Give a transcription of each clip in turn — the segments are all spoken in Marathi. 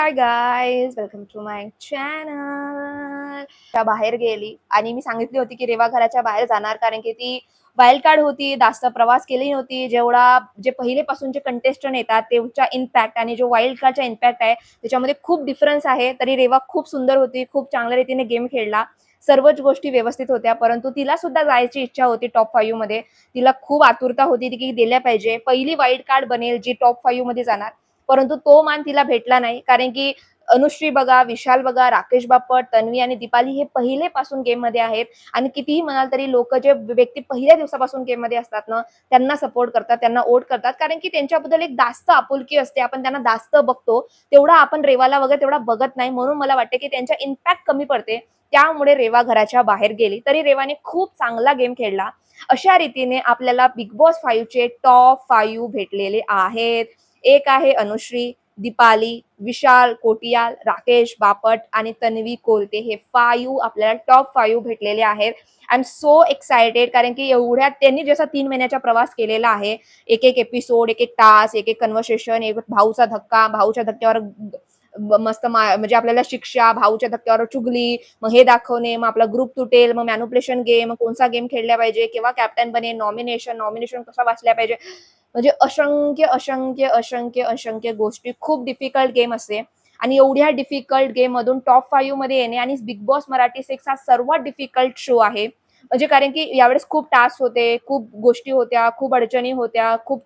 High guys, welcome to my channel. त्या बाहेर गेली आणि मी सांगितली होती की रेवा घराच्या बाहेर जाणार, कारण की ती वाईल्ड कार्ड होती, जास्त प्रवास केली नव्हती. जेवढा जे पहिलेपासून जे कंटेस्टंट येतात तेवढा इम्पॅक्ट आणि जो वाईल्ड कार्डचा इम्पॅक्ट आहे त्याच्यामध्ये खूप डिफरन्स आहे. तरी रेवा खूप सुंदर होती, खूप चांगल्या रीतीने गेम खेळला, सर्वच गोष्टी व्यवस्थित होत्या. परंतु तिला सुद्धा जायची इच्छा होती टॉप 5 मध्ये. तिला खूप आतुरता होती की गेल्या पाहिजे, पहिली वाईल्ड कार्ड बनेल जी टॉप 5 मध्ये जाणार. परंतु तो मान तिला भेटला नाही, कारण की अनुश्री बघा, विशाल बघा, राकेश बापट, तन्वी आणि दीपाली हे पहिलेपासून गेममध्ये आहेत आणि कितीही म्हणाल तरी लोक जे व्यक्ती पहिल्या दिवसापासून गेममध्ये असतात ना, त्यांना सपोर्ट करतात, त्यांना वोट करतात, कारण की त्यांच्याबद्दल एक जास्त आपुलकी असते. आपण त्यांना जास्त बघतो, तेवढा आपण रेवाला वगैरे तेवढा बघत नाही. म्हणून मला वाटते की त्यांचा इम्पॅक्ट कमी पडते, त्यामुळे रेवा घराच्या बाहेर गेली. तरी रेवाने खूप चांगला गेम खेळला. अशा रीतीने आपल्याला बिग बॉस 5 चे टॉप 5 भेटलेले आहेत. एक आहे अनुश्री, दीपाली, विशाल कोटियाल, राकेश बापट आणि तन्वी कोलते. हे 5 आपल्याला टॉप 5 भेटलेले आहेत. आय एम सो एक्सायटेड, कारण की एवढ्या त्यांनी जसा 3 महिन्याचा प्रवास केलेला आहे. एक एपिसोड, एक टास्क, एक कन्व्हर्सेशन, एक भाऊचा धक्का, भाऊच्या धक्क्यावर मस्त म्हणजे आपल्याला शिक्षा, भाऊच्या धक्क्यावर चुगली, मग हे दाखवणे, मग आपला ग्रुप तुटेल, मग मॅन्युप्युलेशन गेम, कोणता गेम खेळला पाहिजे, केव्हा कॅप्टन बनेल, नॉमिनेशन कसा वाचल्या पाहिजे. म्हणजे असंख्य असंख्य असंख्य असंख्य गोष्टी. खूप डिफिकल्ट गेम असते आणि एवढ्या डिफिकल्ट गेम मधून टॉप 5 मध्ये येणे, आणि बिग बॉस मराठी 6 हा सर्वात डिफिकल्ट शो आहे. म्हणजे कारण की यावेळेस खूप टास्क होते, खूप गोष्टी होत्या, खूप अडचणी होत्या, खूप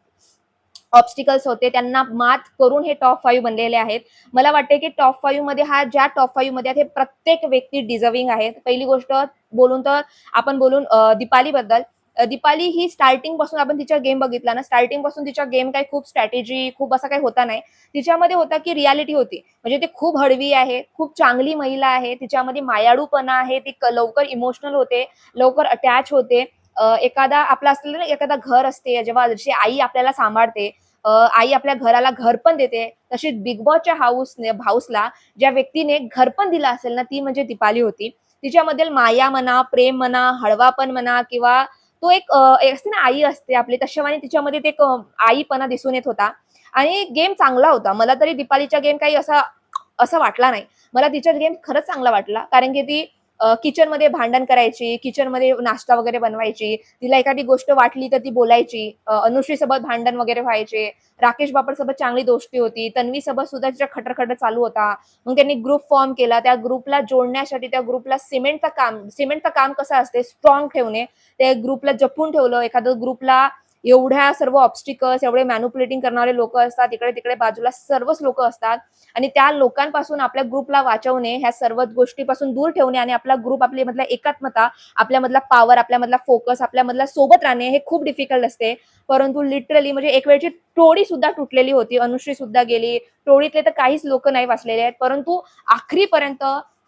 ऑब्स्टिकल्स होते, त्यांना मात करून हे टॉप 5 बनलेले आहेत. मला वाटते की टॉप 5 मध्ये ज्या टॉप 5 मध्ये हे प्रत्येक व्यक्ती डिझर्विंग आहेत. पहिली गोष्ट बोलून तर आपण बोलून दीपाली बद्दल. दीपाली ही स्टार्टिंग पासून आपण तिचा गेम बघितला ना, स्टार्टिंग पासून तिचा गेम काही खूप स्ट्रॅटेजी खूप असा काही होता नाही. तिच्यामध्ये होता की रियालिटी होती. म्हणजे ती खूप हळवी आहे, खूप चांगली महिला आहे, तिच्यामध्ये मायाळूपणा आहे, ती लवकर इमोशनल होते, लवकर अटॅच होते. एखादा आपला असलेलं ना, एखादा घर असते, जेव्हा जशी आई आपल्याला सांभाळते, आई आपल्या घराला घर पण देते, तशीच बिग बॉसच्या हाऊसला ज्या व्यक्तीने घर पण दिलं असेल ना, ती म्हणजे दीपाली होती. तिच्यामधील माया म्हणा, प्रेम म्हणा, हळवापण म्हणा, किंवा तो एक असते ना, आई असते आपली, तशावाने तिच्यामध्ये ते एक आईपणा दिसून येत होता. आणि गेम चांगला होता. मला तरी दीपालीचा गेम काही असा असा वाटला नाही. मला तिचा गेम खरंच चांगला वाटला, कारण की ती किचनमध्ये भांडण करायची, किचनमध्ये नाश्ता वगैरे बनवायची. तिला एखादी गोष्ट वाटली तर ती बोलायची. अनुश्रीसोबत भांडण वगैरे व्हायचे. राकेश बापटसोबत चांगली दोस्ती होती. तन्वीसोबत सुद्धा तिचा खटर-खटर चालू होता. मग त्यांनी ग्रुप फॉर्म केला. त्या ग्रुपला जोडण्यासाठी, त्या ग्रुपला सिमेंटचं काम कसं असते, स्ट्राँग ठेवणे. त्या ग्रुपला जपून ठेवलं. एखादं ग्रुपला एवढ्या सर्व ऑब्स्टिकल्स, एवढे मॅनिप्युलेटिंग करणारे लोकं असतात. इकडे-तिकडे बाजूला सर्वच लोकं असतात आणि त्या लोकांपासून आपल्या ग्रुपला वाचवणे, ह्या सर्व गोष्टीपासून दूर ठेवणे आणि आपला ग्रुप, आपल्यामधला एकात्मता, आपल्यामधला पॉवर, आपल्यामधला फोकस, आपल्यामधला सोबत राहणे हे खूप डिफिकल्ट असते. परंतु लिटरली म्हणजे एक वेळची टोळी सुद्धा तुटलेली होती. अनुश्री सुद्धा गेली. टोळीतले तर काहीच लोकं नाही वाचलेले आहेत. परंतु आखरीपर्यंत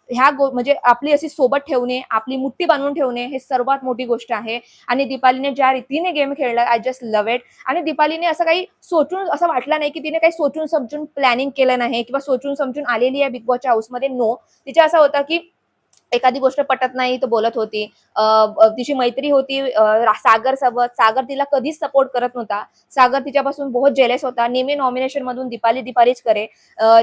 म्हणजे आपली अशी सोबत ठेवणे, आपली मुठ्ठी बांधून ठेवणे, हे सर्वात मोठी गोष्ट आहे. आणि दीपालीने ज्या रीतीने गेम खेळला, आय जस्ट लव्ह इट. आणि दीपालीने असं काही सोचून असं वाटलं नाही की तिने काही सोचून समजून प्लॅनिंग केलं नाही किंवा सोचून समजून आलेली आहे बिग बॉसच्या हाऊसमध्ये. नो. तिच्या असं होतं की एखादी गोष्ट पटत नाही तर बोलत होती. तिची मैत्री होती सागर सोबत. सागर तिला कधीच सपोर्ट करत नव्हता. सागर तिच्यापासून बहुत जेलस होता. नेहमी नॉमिनेशन मधून दीपालीच करे.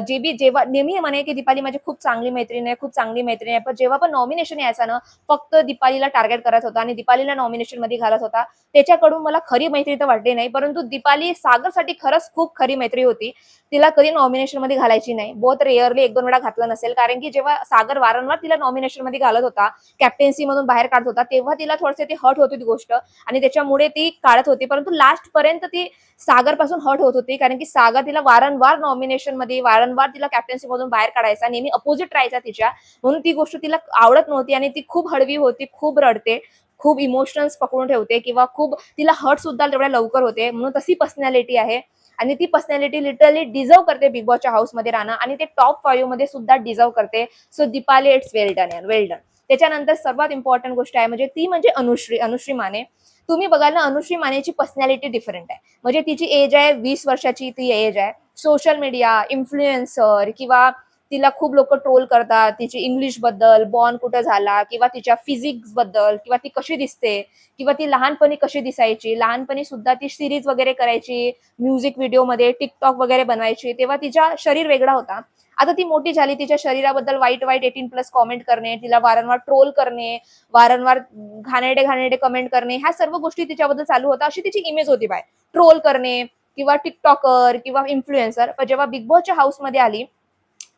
जेव्हा नेहमी म्हणे की दीपाली माझी खूप चांगली मैत्रीण आहे, खूप चांगली मैत्रीण आहे. पण जेव्हा पण नॉमिनेशन यायचं ना, फक्त दीपालीला टार्गेट करत होता आणि दीपालीला नॉमिनेशन मध्ये घालत होता. त्याच्याकडून मला खरी मैत्री तर वाटली नाही, परंतु दीपाली सागरसाठी खरंच खूप खरी मैत्री होती. तिला कधी नॉमिनेशन मध्ये घालायची नाही. बहुत रेअरली 1-2 वेळा घातलं नसेल, कारण की जेव्हा सागर वारंवार तिला नॉमिनेशन मध्ये घालत होता, कॅप्टन्सी मधून बाहेर काढत होता, तेव्हा तिला थोडंसं ती हर्ट होती ती गोष्ट, आणि त्याच्यामुळे ती काढत होती. परंतु लास्ट पर्यंत ती सागर पासून हर्ट होत होती, कारण की सागर तिला वारंवार नॉमिनेशन मध्ये, वारंवार तिला कॅप्टन्सी मधून बाहेर काढायचा, नेहमी अपोजिट राहायचा तिच्या. म्हणून ती गोष्ट तिला आवडत नव्हती आणि ती खूप हळवी होती, खूप रडते, खूप इमोशन्स पकडून ठेवते, किंवा खूप तिला हर्ट सुद्धा तेवढ्या लवकर होते. म्हणून तशी पर्सनॅलिटी आहे आणि ती पर्सनॅलिटी लिटरली डिझर्व करते बिग बॉसच्या हाऊसमध्ये राहणं, आणि ते टॉप 5 मध्ये सुद्धा डिझर्व करते. So Deepali, it's well done यार, वेल डन. त्याच्यानंतर सर्वात इम्पॉर्टंट गोष्ट आहे म्हणजे ती म्हणजे अनुश्री माने. तुम्ही बघाल ना, अनुश्री मानेची पर्सनॅलिटी डिफरंट आहे. म्हणजे तिची एज आहे 20 वर्षाची, ती एज आहे. सोशल मीडिया, इन्फ्लुएन्सर, किंवा तिला खूप लोक ट्रोल करतात, तिची इंग्लिश बद्दल, बॉर्न कुठे झाला, किंवा तिच्या फिजिक्स बद्दल, किंवा ती कशी दिसते, किंवा ती लहानपणी कशी दिसायची. लहानपणी सुद्धा ती सिरीज वगैरे करायची, म्युझिक व्हिडिओमध्ये टिकटॉक वगैरे बनवायची, तेव्हा तिचा शरीर वेगळा होता. आता ती मोठी झाली, तिच्या शरीराबद्दल वाईट वाईट 18+ कॉमेंट करणे, तिला वारंवार ट्रोल करणे, वारंवार घाणेरडे घाणेरडे कमेंट करणे, ह्या सर्व गोष्टी तिच्याबद्दल चालू होता. अशी तिची इमेज होती बाय, ट्रोल करणे किंवा टिकटॉकर किंवा इन्फ्लुएन्सर. पण जेव्हा बिग बॉसच्या हाऊसमध्ये आली,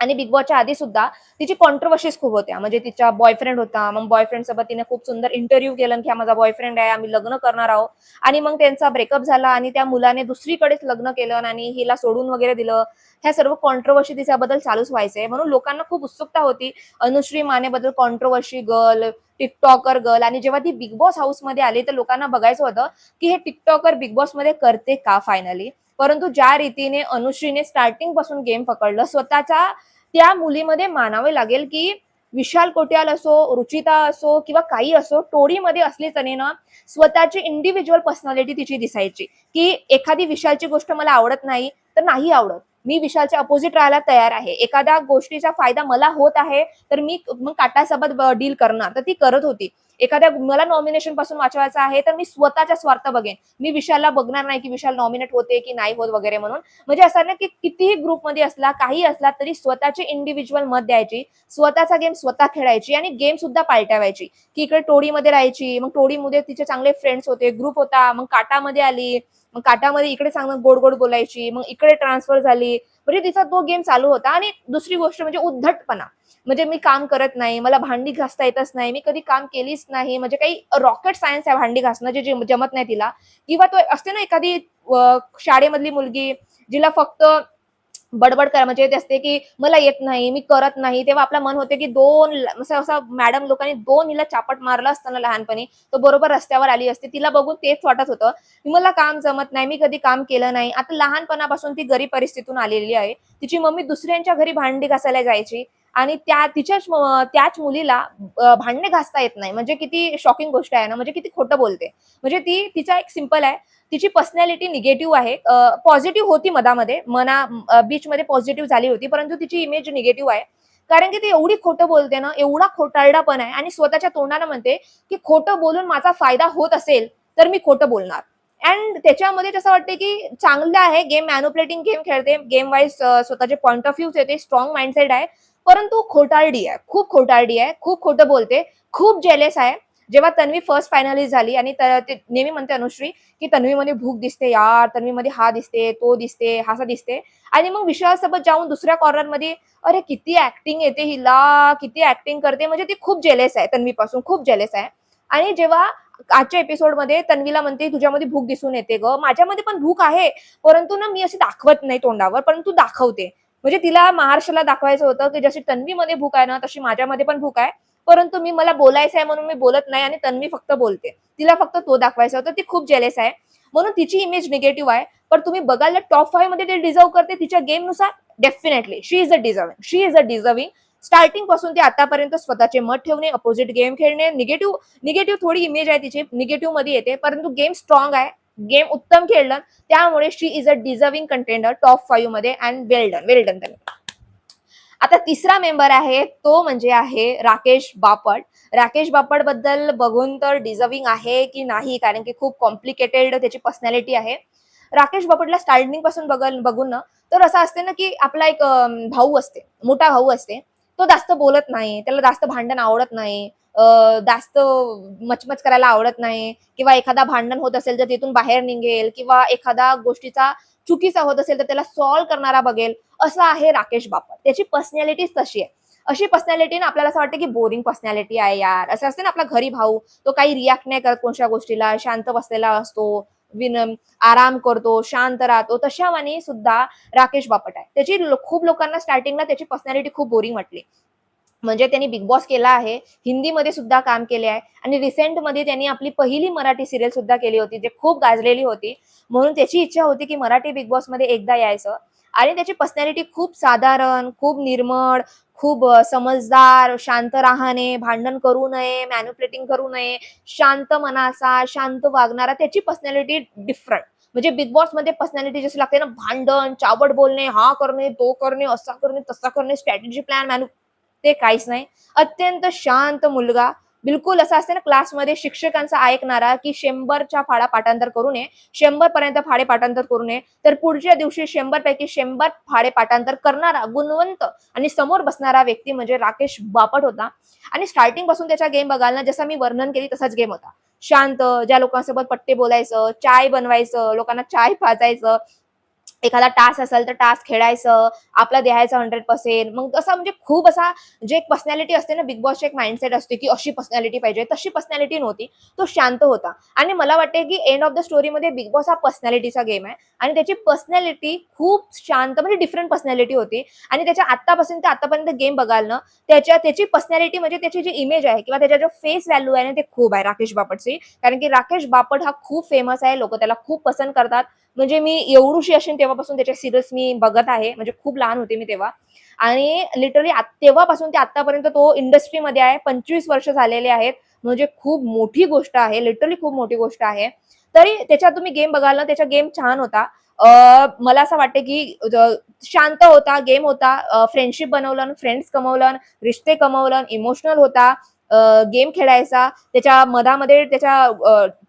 आणि बिग बॉसच्या आधी सुद्धा तिची कॉन्ट्रोवर्सीज खूप होत्या. म्हणजे तिचा बॉयफ्रेंड होता, मग बॉयफ्रेंड सोबत तिने खूप सुंदर इंटरव्ह्यू केलं की हा माझा बॉयफ्रेंड आहे, आम्ही लग्न करणार आहोत. आणि मग त्यांचा ब्रेकअप झाला आणि त्या मुलाने दुसरीकडेच लग्न केलं आणि हिला सोडून वगैरे दिलं. ह्या सर्व कॉन्ट्रोवर्सी तिच्याबद्दल चालूच व्हायचंय, म्हणून लोकांना खूप उत्सुकता होती अनुश्री मानेबद्दल. Controversy girl, TikToker girl. आणि जेव्हा ती बिग बॉस हाऊसमध्ये आली तर लोकांना बघायचं होतं की हे टिकटॉकर बिग बॉसमध्ये करते का फायनली. परंतु ज्या रीतीने अनुश्रीने स्टार्टिंग पासून गेम पकडलं, स्वतःच्या त्या मुलीमध्ये मानावे लागेल की विशाल कोट्याल असो, रुचिता असो किंवा काही असो, टोळीमध्ये असली तरी ना स्वतःची इंडिव्हिज्युअल पर्सनॅलिटी तिची दिसायची, की एखादी विशालची गोष्ट मला आवडत नाही तर नाही आवडत, मी विशालच्या अपोजिट राहायला तयार आहे. एखाद्या गोष्टीचा फायदा मला होत आहे तर मी मग काटासोबत डील करणार, तर ती करत होती. एखाद्या मला नॉमिनेशन पासून वाचवायचं आहे तर मी स्वतःचा स्वार्थ बघेन, मी विशालला बघणार नाही की विशाल नॉमिनेट होते की नाही होत वगैरे म्हणून. म्हणजे असं ना की कितीही ग्रुपमध्ये असला, काही असला तरी स्वतःचे इंडिव्हिज्युअल मत द्यायची, स्वतःचा गेम स्वतः खेळायची आणि गेम सुद्धा पालटावायची. की इकडे टोळीमध्ये राहायची, मग टोळीमध्ये तिचे चांगले फ्रेंड्स होते, ग्रुप होता, मग काटामध्ये आली, मग काटामध्ये इकडे चांगलं गोड गोड बोलायची, मग इकडे ट्रान्सफर झाली. म्हणजे तिचा तो गेम चालू होता. आणि दुसरी गोष्ट म्हणजे उद्धटपणा. म्हणजे मी काम करत नाही, मला भांडी घासता येतच नाही, मी कधी काम केलीच नाही, म्हणजे काही रॉकेट सायन्स आहे भांडी घासणं, जे जमत नाही तिला. किंवा तो असते ना एखादी शाळेमधली मुलगी जिला फक्त बडबड करा म्हणजे ते असते की मला येत नाही, मी करत नाही, तेव्हा आपलं मन होते की असं असं मॅडम लोकांनी दोन हिला चापट मारलं असताना लहानपणी, तो बरोबर रस्त्यावर आली असते. तिला बघून तेच वाटत होतं की मला काम जमत नाही, मी कधी काम केलं नाही. आता लहानपणापासून ती गरीब परिस्थितीतून आलेली आहे. तिची मम्मी दुसऱ्यांच्या घरी भांडी घासायला जायची आणि त्याच मुलीला भांडे घासता येत नाही. म्हणजे किती शॉकिंग गोष्ट आहे ना, म्हणजे किती खोटं बोलते. म्हणजे ती तिचा एक सिंपल आहे, तिची पर्सनॅलिटी निगेटिव्ह आहे. पॉझिटिव्ह होती मधामध्ये, बीचमध्ये पॉझिटिव्ह झाली होती, परंतु तिची इमेज निगेटिव्ह आहे. कारण की ती एवढी खोटं बोलते ना, एवढा खोटारडा पण आहे आणि स्वतःच्या तोंडानं म्हणते की खोटं बोलून माझा फायदा होत असेल तर मी खोटं बोलणार. अँड त्याच्यामध्ये असं वाटते की चांगलं आहे, गेम मॅन्युप्लेटिंग गेम खेळते, गेम वाईज स्वतःचे पॉईंट ऑफ व्ह्यूज येते, स्ट्रॉंग माइंडसेट आहे. परंतु खोटारडी आहे, खूप खोटारडी आहे, खूप खोटं बोलते, खूप जेलेस आहे. जेव्हा तन्वी फर्स्ट फायनलिस्ट झाली आणि ते नेहमी म्हणते अनुश्री की तन्वीमध्ये भूक दिसते यार, तन्वीमध्ये हा दिसते, तो दिसते, हा दिसते. आणि मग विश्वासोबत जाऊन दुसऱ्या कॉर्नरमध्ये अरे किती ऍक्टिंग येते हिला, किती ऍक्टिंग करते, म्हणजे ती खूप जेलेस आहे तन्वीपासून, खूप जेलेस आहे. आणि जेव्हा आजच्या एपिसोडमध्ये तन्वीला म्हणते तुझ्यामध्ये भूक दिसून येते ग, माझ्यामध्ये पण भूक आहे, परंतु ना मी अशी दाखवत नाही तोंडावर, परंतु दाखवते. म्हणजे तिला महाराष्ट्राला दाखवायचं होतं की जशी तन्वीमध्ये भूक आहे ना तशी माझ्यामध्ये पण भूक आहे, परंतु मला बोलायचं आहे म्हणून मी बोलत नाही आणि तन्वी फक्त बोलते. तिला फक्त तो दाखवायचा होता. ती खूप जेलेस आहे, म्हणून तिची इमेज निगेटिव्ह आहे. पण तुम्ही बघाल टॉप 5 मध्ये ते डिझर्व करते तिच्या गेमनुसार. Definitely she is a deserving. Starting पासून ते आतापर्यंत स्वतःचे मत ठेवणे, अपोजिट गेम खेळणे, निगेटिव्ह थोडी इमेज आहे तिची, निगेटिव्ह मध्ये येते, परंतु गेम स्ट्रॉंग आहे, गेम उत्तम खेळलं, त्यामुळे शी is a deserving contender top 5 मध्ये. अँड वेल डन त्यांनी. आता तिसरा मेंबर आहे तो म्हणजे आहे राकेश बापट. राकेश बापट बद्दल बघून तर डिझर्विंग आहे की नाही, कारण की खूप कॉम्प्लिकेटेड त्याची पर्सनॅलिटी आहे. राकेश बापटला स्टार्टिंग पासून बघून ना तर असं असते ना की आपला एक भाऊ असते, मोठा भाऊ असते, तो जास्त बोलत नाही, त्याला जास्त भांडण आवडत नाही, जास्त मचमच करायला आवडत नाही, किंवा एखादा भांडण होत असेल तर तिथून बाहेर निघेल, किंवा एखादा गोष्टीचा चुकीचा होत असेल तर त्याला सॉल्व्ह करणारा बघेल. असं आहे राकेश बापट, त्याची पर्सनॅलिटीच तशी आहे. अशी पर्सनॅलिटी ना आपल्याला असं वाटतं की बोरिंग पर्सनॅलिटी आहे यार, असं असते ना आपला घरी भाऊ, तो काही रिॲक्ट नाही करत कोणत्या गोष्टीला, शांत बसलेला असतो, आराम करतो, शांत राहतो, तशावानी सुद्धा राकेश बापट आहे. त्याची खूप लोकांना स्टार्टिंगला त्याची पर्सनॅलिटी खूप बोरिंग वाटली. म्हणजे त्यांनी बिग बॉस केला आहे, हिंदीमध्ये सुद्धा काम केले आहे, आणि रिसेंटमध्ये त्यांनी आपली पहिली मराठी सिरियल सुद्धा केली होती, जे खूप गाजलेली होती. म्हणून त्याची इच्छा होती की मराठी बिग बॉस मध्ये एकदा यायचं. आणि त्याची पर्सनॅलिटी खूप साधारण, खूप निर्मळ, खूप समजदार, शांत राहणे, भांडण करू नये, मॅन्युप्लेटिंग करू नये, शांत मनाचा, शांत वागणारा, त्याची पर्सनॅलिटी डिफरंट. म्हणजे बिग बॉस मध्ये पर्सनॅलिटी जशी लागते ना, भांडण, चावट बोलणे, हा करणे, तो करणे, असा करणे, तसा करणे, स्ट्रॅटेजी प्लॅन, ते काहीच नाही. अत्यंत शांत मुलगा. बिलकुल असं असते ना क्लासमध्ये शिक्षकांचा ऐकणारा, की 100च्या फाडा पाठांतर करू नये, 100 पर्यंत फाडे पाठांतर करू नये, तर पुढच्या दिवशी 100 पैकी 100 फाडे पाठांतर करणारा गुणवंत आणि समोर बसणारा व्यक्ती म्हणजे राकेश बापट होता. आणि स्टार्टिंग पासून त्याच्या गेम बघाल ना, जसं मी वर्णन केली तसाच गेम होता. शांत, ज्या लोकांसोबत पट्टे बोलायचं, चाय बनवायचं, लोकांना चाय पाजायचं, एखादा टास्क असेल तर टास्क खेळायचं, आपला द्यायचं 100%. मग असा म्हणजे खूप असा जे एक पर्सनॅलिटी असते ना, बिग बॉसची एक माइंडसेट असते, की अशी पर्सनॅलिटी पाहिजे, तशी पर्सनॅलिटी नव्हती. तो शांत होता आणि मला वाटते, की एंड ऑफ द स्टोरीमध्ये बिग बॉस हा पर्सनॅलिटीचा गेम आहे आणि त्याची पर्सनॅलिटी खूप शांत म्हणजे डिफरंट पर्सनॅलिटी होती आणि त्याच्या आत्तापासून ते आतापर्यंत गेम बघाल ना, त्याची पर्सनॅलिटी म्हणजे त्याची जी इमेज आहे किंवा त्याचा जो फेस व्हॅल्यू आहे ना, ते खूप आहे राकेश बापटची. कारण की राकेश बापट हा खूप फेमस आहे. लोकं त्याला खूप पसंत करतात. म्हणजे मी एवढीशी असेन तेव्हापासून त्याच्या सीरियल्स मी बघत आहे. म्हणजे खूप लहान होते मी तेव्हा आणि लिटरली तेव्हापासून ते आत्तापर्यंत तो इंडस्ट्रीमध्ये आहे. 25 वर्ष झालेले आहेत. म्हणजे खूप मोठी गोष्ट आहे. लिटरली खूप मोठी गोष्ट आहे. तरी त्याच्यात तुम्ही गेम बघाल ना, त्याचा गेम छान होता. मला असं वाटतं की शांत होता, गेम होता. फ्रेंडशिप बनवलं, फ्रेंड्स कमवलं, रिश्ते कमवलं, इमोशनल होता. गेम खेळायचा. त्याच्या मधामध्ये त्याच्या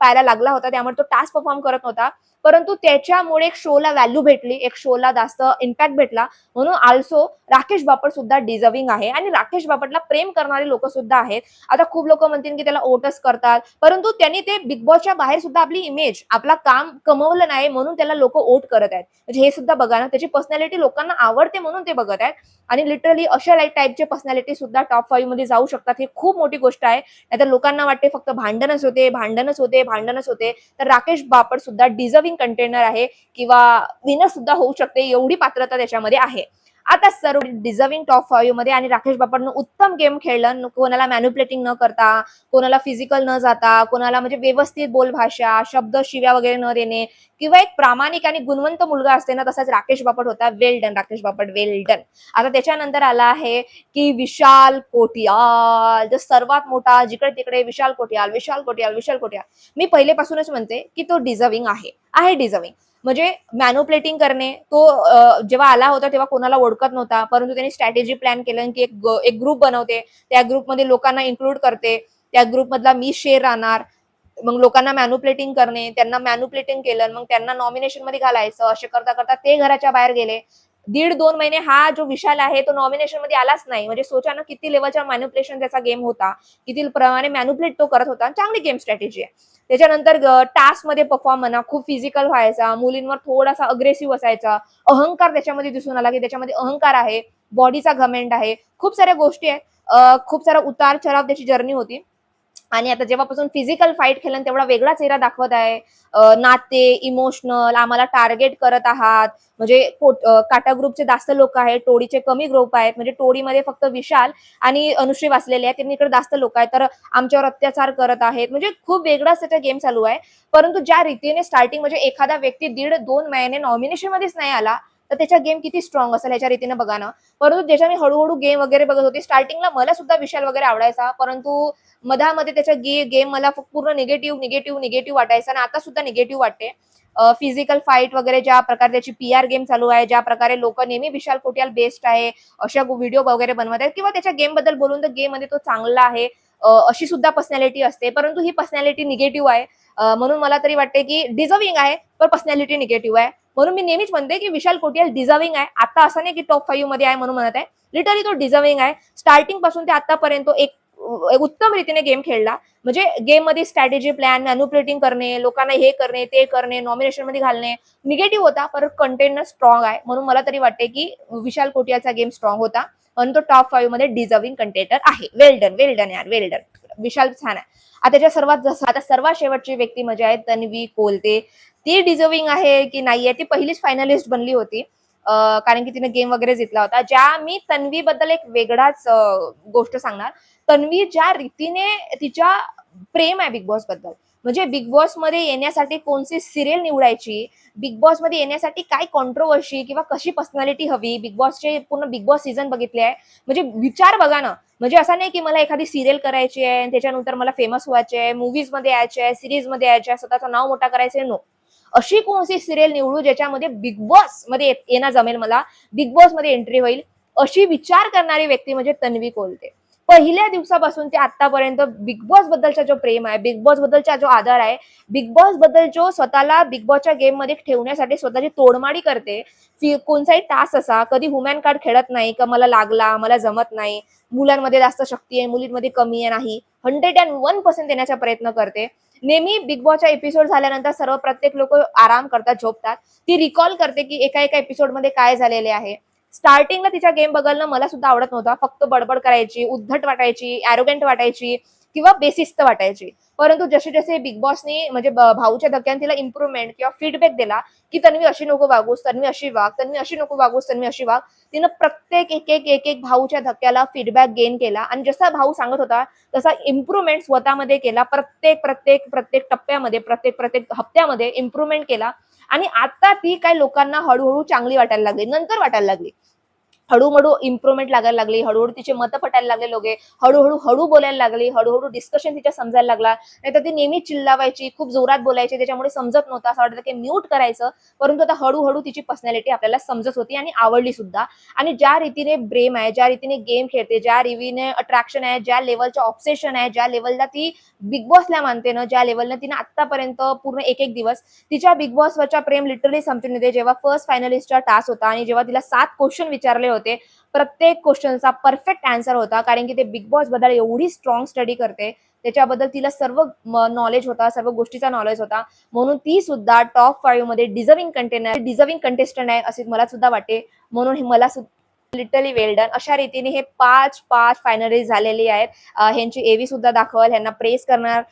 पायाला लागला होता. त्यामुळे तो टास्क परफॉर्म करत होता. परंतु त्याच्यामुळे एक शोला व्हॅल्यू भेटली, एक शोला जास्त इम्पॅक्ट भेटला. म्हणून आल्सो राकेश बापट सुद्धा डिझर्विंग आहे आणि राकेश बापटला प्रेम करणारे लोक सुद्धा आहेत. आता खूप लोक म्हणतील की त्याला ओटच करतात, परंतु त्यांनी ते बिग बॉसच्या बाहेर सुद्धा आपली इमेज, आपला काम कमवलं नाही म्हणून त्याला लोक ओट करत आहेत. म्हणजे हे सुद्धा बघा ना, त्याची पर्सनॅलिटी लोकांना आवडते म्हणून ते बघत आहेत आणि लिटरली अशा लाईक टाईपचे पर्सनॅलिटी सुद्धा टॉप 5 मध्ये जाऊ शकतात. हे खूप मोठी गोष्ट आहे. नाहीतर लोकांना वाटते फक्त भांडणच होते, भांडणच होते, भांडणच होते. तर राकेश बापट सुद्धा डिझर्विंग कंटेनर आहे किंवा विनर सुद्धा होऊ शकते, एवढी पात्रता त्याच्यामध्ये आहे. आता सर्व डिझर्विंग टॉप 5 मध्ये आणि राकेश बापटनं उत्तम गेम खेळलं, कोणाला मॅन्युप्लेटिंग न करता, कोणाला फिजिकल न जाता, कोणाला म्हणजे व्यवस्थित बोलभाषा, शब्द शिव्या वगैरे न देणे किंवा एक प्रामाणिक आणि गुणवंत मुलगा असते ना, तसाच राकेश बापट होता. वेल डन राकेश बापट, वेल डन. आता त्याच्यानंतर आला आहे की विशाल कोटियाल, जो सर्वात मोठा, जिकडे तिकडे विशाल कोटियाल, विशाल कोटियाल, विशाल कोटियाल. मी पहिलेपासूनच म्हणते की तो डिझर्विंग आहे डिझर्विंग. म्हणजे मॅन्युप्लेटिंग करणे, तो जेव्हा आला होता तेव्हा कोणाला ओळखत नव्हता, परंतु त्यांनी स्ट्रॅटेजी प्लॅन केलं की एक ग्रुप बनवते, त्या ग्रुपमध्ये लोकांना इन्क्लूड करते, त्या ग्रुपमधला मी शेर राहणार, मग लोकांना मॅन्युप्लेटिंग करणे, त्यांना मॅन्युप्लेटिंग केलं, मग त्यांना नॉमिनेशन मध्ये घालायचं, असे करता करता ते घराच्या बाहेर गेले. 1.5-2 महिने हा जो विशाल आहे तो नॉमिनेशन मध्ये आलाच नाही. म्हणजे सोचा ना किती लेवलचा मॅन्युप्लेशन त्याचा गेम होता, किती प्रमाणे मॅन्युप्लेट तो करत होता. चांगली गेम स्ट्रॅटेजी आहे. त्याच्यानंतर टास्क मध्ये परफॉर्म म्हणा, खूप फिजिकल व्हायचा, मुलींवर थोडासा अग्रेसिव्ह असायचा, अहंकार त्याच्यामध्ये दिसून आला की त्याच्यामध्ये अहंकार आहे, बॉडीचा घमेंट आहे, खूप साऱ्या गोष्टी आहेत. खूप सारा उतार चढाव त्याची जर्नी होती. आणि आता जेव्हापासून फिजिकल फाईट खेळलं तेवढा वेगळा चेहरा दाखवत आहे. नाते, इमोशनल, आम्हाला टार्गेट करत आहात. म्हणजे काटा ग्रुपचे जास्त लोक आहेत, टोळीचे कमी ग्रुप आहेत. म्हणजे टोळीमध्ये फक्त विशाल आणि अनुश्री वाचलेले आहेत, त्यांनी इकडे जास्त लोक आहेत, तर आमच्यावर अत्याचार करत आहेत. म्हणजे खूप वेगळाच त्याचा गेम चालू आहे. परंतु ज्या रीतीने स्टार्टिंग म्हणजे एखादा व्यक्ती 1.5-2 महिने नॉमिनेशन मध्येच नाही आला, तर त्याचा गेम किती स्ट्रॉंग असेल ह्याच्या रीतीने बघा ना. परंतु ज्याच्या मी हळूहळू गेम वगैरे बघत होते, स्टार्टिंगला मला सुद्धा विशाल वगैरे आवडायचा, परंतु मधामध्ये त्याच्या गेम मला पूर्ण निगेटिव्ह निगेटिव्ह निगेटिव्ह वाटायचा आणि आता सुद्धा निगेटिव्ह वाटते. फिजिकल फाईट वगैरे ज्या प्रकारे त्याची पीआर गेम चालू आहे, ज्या प्रकारे लोक नेहमी विशाल कोटियाल बेस्ट आहे अशा व्हिडिओ वगैरे बनवत आहेत किंवा त्याच्या गेम बद्दल बोलून तर गेम मध्ये तो चांगला आहे, अशी सुद्धा पर्सनॅलिटी असते. परंतु ही पर्सनॅलिटी निगेटिव्ह आहे. म्हणून मला तरी वाटते की डिझर्विंग आहे पण पर्सनॅलिटी निगेटिव्ह आहे. म्हणून मी नेहमीच म्हणते की विशाल कोटियाल डिझर्विंग आहे. आता असं नाही की टॉप 5 मध्ये आहे म्हणून म्हणत आहे. लिटरली तो डिझर्विंग आहे. स्टार्टिंग पासून ते आतापर्यंत एक उत्तम रीतीने गेम खेळला. म्हणजे गेम मध्ये स्ट्रॅटेजी प्लॅन, मॅन्युप्युलेटिंग करणे, लोकांना हे करणे, ते करणे, नॉमिनेशन मध्ये घालणे, निगेटिव्ह होता, पण कंटेंट स्ट्रॉंग आहे. म्हणून मला तरी वाटते की विशाल कोटियाचा गेम स्ट्रॉंग होता आणि तो टॉप 5 मध्ये डिझर्विंग कंटेंटर आहे. वेल डन, वेल डन यार, वेल डन. विशाल छान आहे. आता त्याच्या सर्वात शेवटची व्यक्ती म्हणजे आहे तन्वी कोलते. ती डिझर्विंग आहे की नाहीये, ती पहिलीच फायनलिस्ट बनली होती. कारण की तिने गेम वगैरे जिंकला होता. मी तन्वी बद्दल एक वेगळाच गोष्ट सांगणार. तन्वी ज्या रीतीने तिच्या प्रेम आहे बिग बॉस बद्दल, म्हणजे बिग बॉस मध्ये येण्यासाठी कोणती सिरियल निवडायची, बिग बॉस मध्ये येण्यासाठी काय कॉन्ट्रोवर्सी किंवा कशी पर्सनॅलिटी हवी, बिग बॉसचे पूर्ण बिग बॉस सीझन बघितले आहे. म्हणजे विचार बघा ना. म्हणजे असं नाही की मला एखादी सिरियल करायची आहे त्याच्यानंतर मला फेमस व्हायचे आहे, मूवीज मध्ये यायचे आहे, सिरीज मध्ये यायचे आहे, स्वतःचं नाव मोठा करायचं आहे, नो. अशी कोणती सिरियल निवडू ज्याच्यामध्ये बिग बॉस मध्ये येणं जमेल मला, बिग बॉस मध्ये एंट्री होईल, अशी विचार करणारी व्यक्ती म्हणजे तन्वी कोलते. पहिल्या दिवसापासून ते आतापर्यंत बिग बॉस बद्दलचा जो प्रेम आहे, बिग बॉस बद्दलचा जो आदर आहे, बिग बॉस बद्दल जो स्वतःला बिग बॉसच्या गेम मध्ये ठेवण्यासाठी स्वतःची तोडमाडी करते. कोणताही टास्क असा कधी वुमॅन कार्ड खेळत नाही का मला लागला, मला जमत नाही, मुलांमध्ये जास्त शक्ती आहे, मुलींमध्ये कमी आहे, नाही 101% देण्याचा प्रयत्न करते. नेहमी बिग बॉसचा एपिसोड झाल्यानंतर सर्व प्रत्येक लोक आराम करतात, झोपतात. ती रिकॉल करते की एका एका एपिसोडमध्ये काय झालेले आहे. स्टार्टिंगला तिच्या गेम बघायला मला सुद्धा आवडत नव्हता. फक्त बडबड करायची, उद्धट वाटायची, ॲरोगंट वाटायची किंवा बेशिस्त वाटायची. परंतु जसे-जसे बिग बॉसनी म्हणजे भाऊच्या धक्क्याने तिला इम्प्रूव्हमेंट किंवा फीडबॅक दिला, की "तन्वी अशी नको वागूस, तन्वी अशी वाग, तन्वी अशी नको वागूस, तन्वी अशी वाग." तिनं प्रत्येक एक-एक भाऊच्या धक्क्याला फीडबॅक गेन केला आणि जसा भाऊ सांगत होता, तसा इम्प्रूव्हमेंट स्वतःमध्ये केला. प्रत्येक टप्प्यामध्ये, प्रत्येक हप्त्यामध्ये इम्प्रूव्हमेंट केला आणि आता ती काय लोकांना हळू चांगली वाटायला लागली, नंतर वाटायला लागली. हळू इम्प्रूव्हमेंट लागायला लागली, हळूहळू तिचे मतं पटायला लागले लोके, हळू बोलायला लागली, हळूहळू डिस्कशन तिच्या समजायला लागला. नाहीतर ती नेहमी चिल्लावायची, खूप जोरात बोलायची, त्याच्यामुळे समजत नव्हतं. असं वाटतं की म्यूट करायचं. परंतु आता हळूहळू तिची पर्सनॅलिटी आपल्याला समजत होती आणि आवडली सुद्धा. आणि ज्या रीतीने प्रेम आहे, ज्या रीतीने गेम खेळते, ज्या रीतीने अट्रॅक्शन आहे, ज्या लेव्हलचं ऑब्सेशन आहे, ज्या लेव्हलला ती बिग बॉसला मानते ना, ज्या लेव्हलनं तिने आत्तापर्यंत पूर्ण एक दिवस तिच्या बिग बॉसवरच्या प्रेम लिटरली संपून येते. जेव्हा फर्स्ट फायनलिस्टचा टास्क होता आणि जेव्हा तिला 7 क्वेश्चन विचारले होते, प्रत्येक क्वेश्चनचा परफेक्ट आन्सर होता. कारण की ते बिग बॉस बद्दल एवढी स्ट्रॉंग स्टडी करते. त्याच्याबद्दल तिला सर्व नॉलेज होता, सर्व गोष्टीचा नॉलेज होता. म्हणून ती सुद्धा टॉप 5 मध्ये डिझर्व्हिंग कंटेस्टंट आहे असे मला सुद्धा वाटते. म्हणून मला लिटरली वेल डन. अशा रीतीने हे 5 फायनलिस्ट झालेली आहेत. ह्यांची एव्ही सुद्धा दाखवल, ह्यांना प्रेस करणार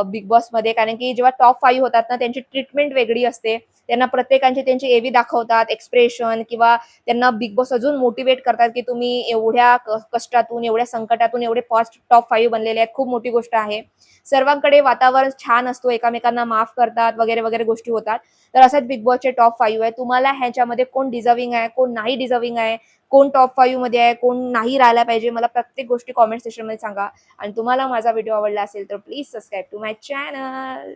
बिग बॉसमध्ये. कारण की जेव्हा टॉप 5 होतात ना, त्यांची ट्रीटमेंट वेगळी असते. त्यांना प्रत्येकाची त्यांची एव्ही दाखवतात, एक्सप्रेशन किंवा त्यांना बिग बॉस अजून मोटिव्हेट करतात, की तुम्ही एवढ्या कष्टातून, एवढ्या संकटातून एवढे फर्स्ट टॉप 5 बनलेले आहेत. खूप मोठी गोष्ट आहे. सर्वांकडे वातावरण छान असतो, एकमेकांना माफ करतात वगैरे गोष्टी होतात. तर असाच बिग बॉसचे टॉप 5 आहे. तुम्हाला ह्याच्यामध्ये कोण डिझर्व्हिंग आहे, कोण नाही डिझर्व्हिंग आहे, कोण टॉप 5 मध्ये आहे, कोण नाही राहायला पाहिजे, मला प्रत्येक गोष्टी कमेंट सेक्शनमध्ये सांगा. आणि तुम्हाला माझा व्हिडिओ आवडला असेल तर please subscribe to my channel.